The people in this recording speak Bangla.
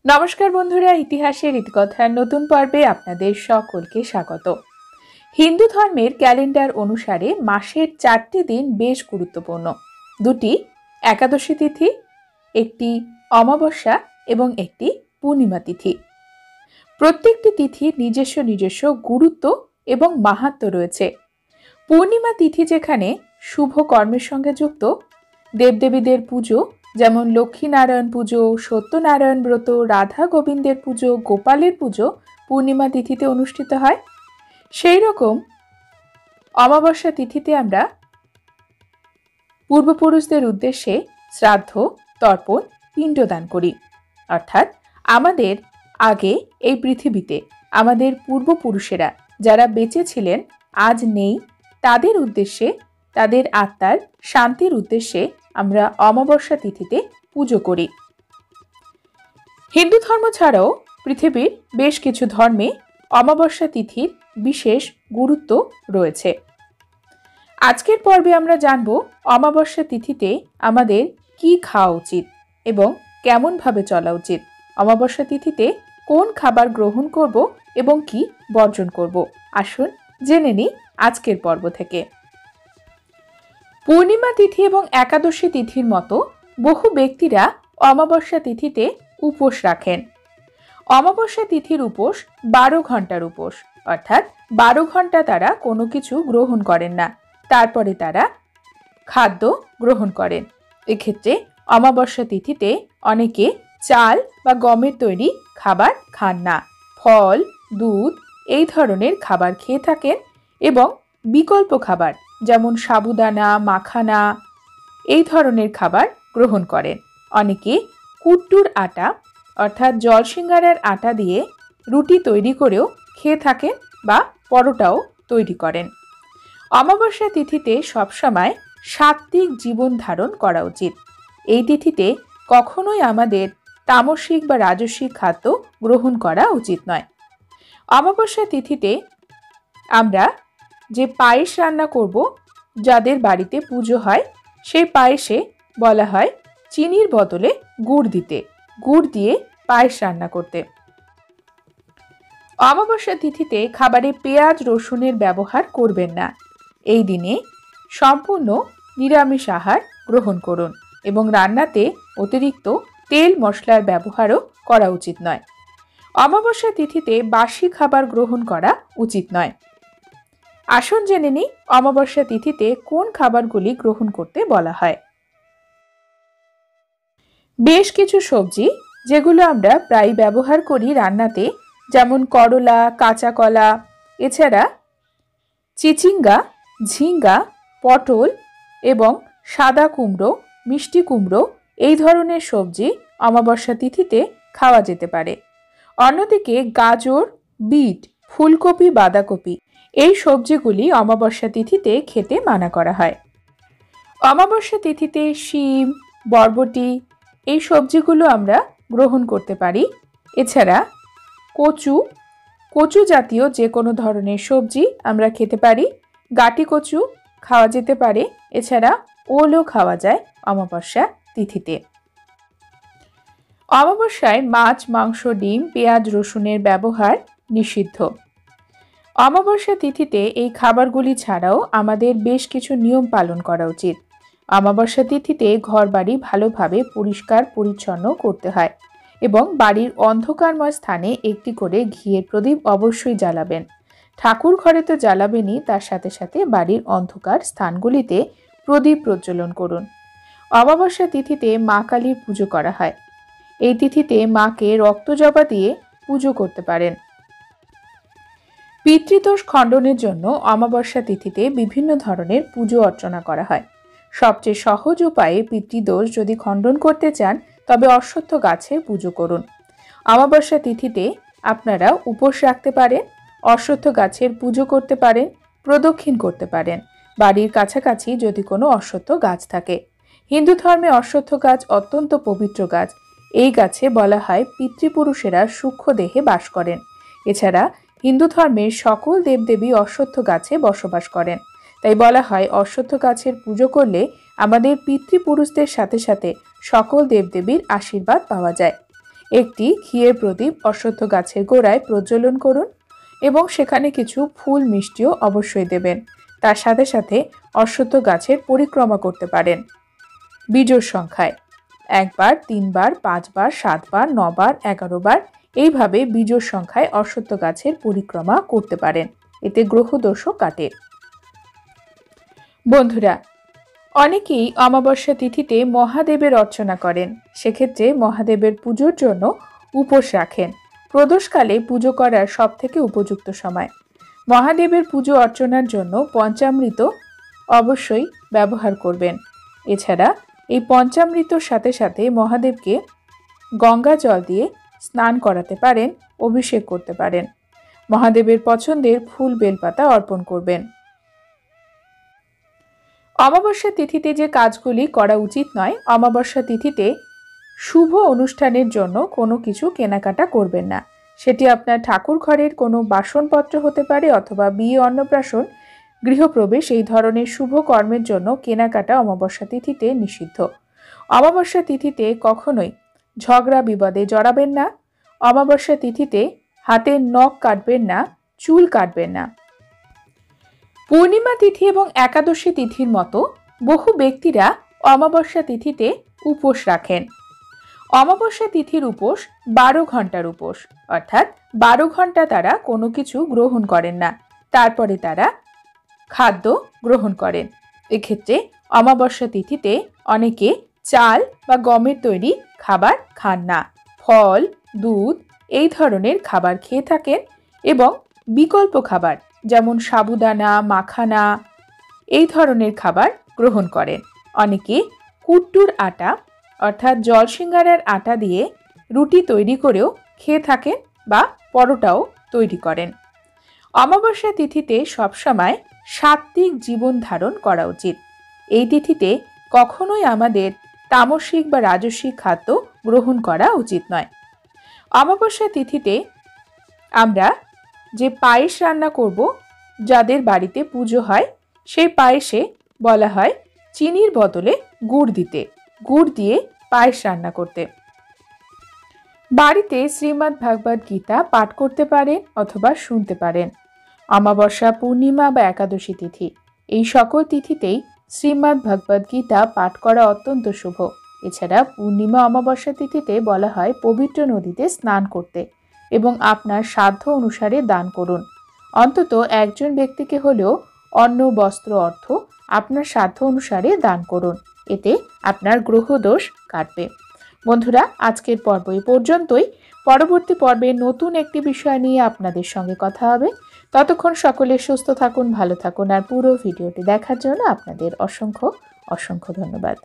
नमस्कार बंधुरा इतिहासेर इतिकथार नतून पर्वे आपनादेर सकलके स्वागत। हिंदू धर्मेर क्यालेंडार अनुसारे मासेर 4टी दिन बेश गुरुत्वपूर्ण। दुटी एकादशी तिथि, एकटी अमाबस्या एबं एकटी पूर्णिमा तिथि। प्रत्येकटी तिथिर निजेस्व निजेस्व गुरुत्व एबं माहात्म्य रयेछे। पूर्णिमा तिथि जेखाने शुभ कर्मेर संगे जुक्त, देवदेवीदेर पुजो जेमन लक्ष्मीनारायण पुजो, सत्यनारायण व्रत, राधा गोविंदेर पुजो, गोपालेर पुजो पूर्णिमा तिथिते अनुष्ठित हय। सेई रकम अमाबस्या तिथिते आमरा पूर्वपुरुषदेर उद्देश्ये श्राद्ध, तर्पण, पिंडदान करी। अर्थात आमादेर आगे एई पृथिवीते आमादेर पूर्वपुरुषेरा जारा बेঁচে ছিলেন आज नेই, तादेर उद्देश्ये तादेर आत्मार शांतिर उद्देश्ये আমরা অমাবস্যা তিথিতে পুজো করি। হিন্দু ধর্ম ছাড়াও পৃথিবীর বেশ কিছু ধর্মে অমাবস্যা তিথির বিশেষ গুরুত্ব রয়েছে। আজকের পর্বে আমরা জানব অমাবস্যা তিথিতে আমাদের কি খাওয়া উচিত এবং কেমন ভাবে চলা উচিত, অমাবস্যা তিথিতে কোন খাবার গ্রহণ করব এবং কি বর্জন করব। আসুন জেনে নিই আজকের পর্ব থেকে। पूर्णिमा तिथि एवं एकादशी तिथिर मतो बहु व्यक्तिरा अमाबस्या तिथिते उपोस राखें। अमाबस्या तिथिर उपोस 12 घंटार उपोस, अर्थात 12 घंटा तारा कोनो किछु ग्रहण करें ना, तारपरे तारा खाद्य ग्रहण करें। एक्षेत्रे अमाबस्या तिथिते अनेके चाल बा गमेर तैरी खाबार खान ना, फल, दूध एई धरनेर खाबार खेये थाकेन एवं विकल्प खाबार যেমন সাবুদানা, মাখানা এই ধরনের খাবার গ্রহণ করেন। অনেকে কুট্টুর আটা অর্থাৎ জলসিঙ্গারার আটা দিয়ে রুটি তৈরি করেও খেয়ে থাকেন বা পরোটাও তৈরি করেন। অমাবস্যা তিথিতে সবসময় সাত্ত্বিক জীবন ধারণ করা উচিত। এই তিথিতে কখনোই আমাদের তামসিক বা রাজসিক খাদ্য গ্রহণ করা উচিত নয়। অমাবস্যা তিথিতে আমরা যে পায়েস রান্না করব, যাদের বাড়িতে পুজো হয় সেই পায়েসে বলা হয় চিনির বদলে গুড় দিতে, গুড় দিয়ে পায়েস রান্না করতে। অমাবস্যা তিথিতে খাবারে পেঁয়াজ রসুনের ব্যবহার করবেন না। এই দিনে সম্পূর্ণ নিরামিষ আহার গ্রহণ করুন এবং রান্নাতে অতিরিক্ত তেল মশলার ব্যবহারও করা উচিত নয়। অমাবস্যা তিথিতে বাসি খাবার গ্রহণ করা উচিত নয়। আসুন জেনে নিই অমাবস্যা তিথিতে কোন খাবারগুলি গ্রহণ করতে বলা হয়। বেশ কিছু সবজি যেগুলো আমরা প্রায় ব্যবহার করি রান্নাতে, যেমন করলা, কাঁচা কলা, এছাড়া চিচিঙ্গা, ঝিঙ্গা, পটল এবং সাদা কুমড়ো, মিষ্টি কুমড়ো এই ধরনের সবজি অমাবস্যা তিথিতে খাওয়া যেতে পারে। অন্যদিকে গাজর, বিট, ফুলকপি, বাঁধাকপি এই সবজিগুলি অমাবস্যা তিথিতে খেতে মানা করা হয়। অমাবস্যা তিথিতে শিম, বরবটি এই সবজিগুলো আমরা গ্রহণ করতে পারি। এছাড়া কচু জাতীয় যে কোনো ধরনের সবজি আমরা খেতে পারি। গাটি কচু খাওয়া যেতে পারে। এছাড়া ওলও খাওয়া যায় অমাবস্যা তিথিতে। অমাবস্যায় মাছ, মাংস, ডিম, পেঁয়াজ রসুনের ব্যবহার নিষিদ্ধ। অমাবস্যা তিথিতে এই খাবারগুলি ছাড়াও আমাদের বেশ কিছু নিয়ম পালন করা উচিত। অমাবস্যা তিথিতে ঘরবাড়ি ভালোভাবে পরিষ্কার পরিচ্ছন্ন করতে হয় এবং বাড়ির অন্ধকারময় স্থানে একটি করে ঘিয়ের প্রদীপ অবশ্যই জ্বালাবেন। ঠাকুর ঘরে তো জ্বালাবেনই, তার সাথে সাথে বাড়ির অন্ধকার স্থানগুলিতে প্রদীপ প্রজ্বলন করুন। অমাবস্যা তিথিতে মা কালীর পুজো করা হয়। এই তিথিতে মাকে রক্তজবা দিয়ে পুজো করতে পারেন। পিতৃদোষ খণ্ডনের জন্য অমাবস্যা তিথিতে বিভিন্ন ধরনের পুজো অর্চনা করা হয়। সবচেয়ে সহজ উপায়ে পিতৃদোষ যদি খণ্ডন করতে চান তবে অশ্বত্থ গাছের পুজো করুন। অমাবস্যা তিথিতে আপনারা উপোস রাখতে পারেন, অশ্বত্থ গাছের পুজো করতে পারেন, প্রদক্ষিণ করতে পারেন বাড়ির কাছাকাছি যদি কোনো অশ্বত্থ গাছ থাকে। হিন্দু ধর্মে অশ্বত্থ গাছ অত্যন্ত পবিত্র গাছ। এই গাছে বলা হয় পিতৃপুরুষেরা সূক্ষ্ম দেহে বাস করেন। এছাড়া হিন্দু ধর্মের সকল দেবদেবী অশ্বত্থ গাছে বসবাস করেন। তাই বলা হয় অশ্বত্থ গাছের পুজো করলে আমাদের পিতৃপুরুষদের সাথে সাথে সকল দেবদেবীর আশীর্বাদ পাওয়া যায়। একটি ঘিয়ের প্রদীপ অশ্বত্থ গাছের গোড়ায় প্রজ্বলন করুন এবং সেখানে কিছু ফুল মিষ্টিও অবশ্যই দেবেন। তার সাথে সাথে অশ্বত্থ গাছের পরিক্রমা করতে পারেন বিজোড় সংখ্যায় 1 বার, 3 বার, 5 বার, 7 বার, 9 বার, 11 বার, এইভাবে বিজোড় সংখ্যায় অশ্বত্থ গাছের পরিক্রমা করতে পারেন। এতে গ্রহদোষও কাটে। বন্ধুরা, অনেকেই অমাবস্যা তিথিতে মহাদেবের অর্চনা করেন। সেক্ষেত্রে মহাদেবের পুজোর জন্য উপোস রাখেন। প্রদোষকালে পুজো করার সবথেকে উপযুক্ত সময়। মহাদেবের পুজো অর্চনার জন্য পঞ্চামৃত অবশ্যই ব্যবহার করবেন। এছাড়া এই পঞ্চামৃতর সাথে সাথে মহাদেবকে গঙ্গা জল দিয়ে স্নান করাতে পারেন, অভিষেক করতে পারেন। মহাদেবের পছন্দের ফুল বেলপাতা অর্পণ করবেন। অমাবস্যা তিথিতে যে কাজগুলি করা উচিত নয়, অমাবস্যা তিথিতে শুভ অনুষ্ঠানের জন্য কোনো কিছু কেনাকাটা করবেন না। সেটি আপনার ঠাকুর ঘরের কোনো বাসনপত্র হতে পারে অথবা বিয়ে, অন্নপ্রাশন, গৃহপ্রবেশ, এই ধরনের শুভ কর্মের জন্য কেনাকাটা অমাবস্যা তিথিতে নিষিদ্ধ। অমাবস্যা তিথিতে কখনোই ঝগড়া বিবাদে জড়াবেন না। অমাবস্যা তিথিতে হাতের নখ কাটবেন না, চুল কাটবেন না। পূর্ণিমা তিথি এবং একাদশী তিথির মতো বহু ব্যক্তিরা অমাবস্যা তিথিতে উপোস রাখেন। অমাবস্যা তিথির উপোস 12 ঘন্টার উপোস, অর্থাৎ 12 ঘন্টা তারা কোনো কিছু গ্রহণ করেন না, তারপরে তারা খাদ্য গ্রহণ করেন। এক্ষেত্রে অমাবস্যা তিথিতে অনেকে চাল বা গমের তৈরি খাবার খান না, ফল, দুধ এই ধরনের খাবার খেয়ে থাকেন এবং বিকল্প খাবার যেমন সাবুদানা, মাখানা এই ধরনের খাবার গ্রহণ করেন। অনেকে কুট্টুর আটা অর্থাৎ জলসিঙ্গারার আটা দিয়ে রুটি তৈরি করেও খেয়ে থাকেন বা পরোটাও তৈরি করেন। অমাবস্যা তিথিতে সবসময় সাত্ত্বিক জীবন ধারণ করা উচিত। এই তিথিতে কখনোই আমাদের তামসিক বা রাজসিক খাদ্য গ্রহণ করা উচিত নয়। অমাবস্যা তিথিতে আমরা যে পায়েস রান্না করব, যাদের বাড়িতে পুজো হয়, সেই পায়েসে বলা হয় চিনির বদলে গুড় দিতে, গুড় দিয়ে পায়েস রান্না করতে। বাড়িতে শ্রীমদ্ ভাগবত গীতা পাঠ করতে পারেন অথবা শুনতে পারেন। অমাবস্যা, পূর্ণিমা বা একাদশী তিথি এই সকল তিথিতেই শ্রীমদ্ ভাগবত গীতা পাঠ করা অত্যন্ত শুভ। এছাড়া পূর্ণিমা, অমাবস্যা তিথিতে বলা হয় পবিত্র নদীতে স্নান করতে এবং আপনার সাধ্য অনুসারে দান করুন। অন্তত একজন ব্যক্তিকে হলেও অন্ন, বস্ত্র, অর্থ আপনার সাধ্য অনুসারে দান করুন। এতে আপনার গ্রহদোষ কাটবে। বন্ধুরা, আজকের পর্ব এই পর্যন্তই। পরবর্তী পর্বে নতুন একটি বিষয় নিয়ে আপনাদের সঙ্গে কথা হবে। ততক্ষণ সকলে সুস্থ থাকুন, ভালো থাকুন, আর পুরো ভিডিওটি দেখার জন্য আপনাদের অসংখ্য অসংখ্য ধন্যবাদ।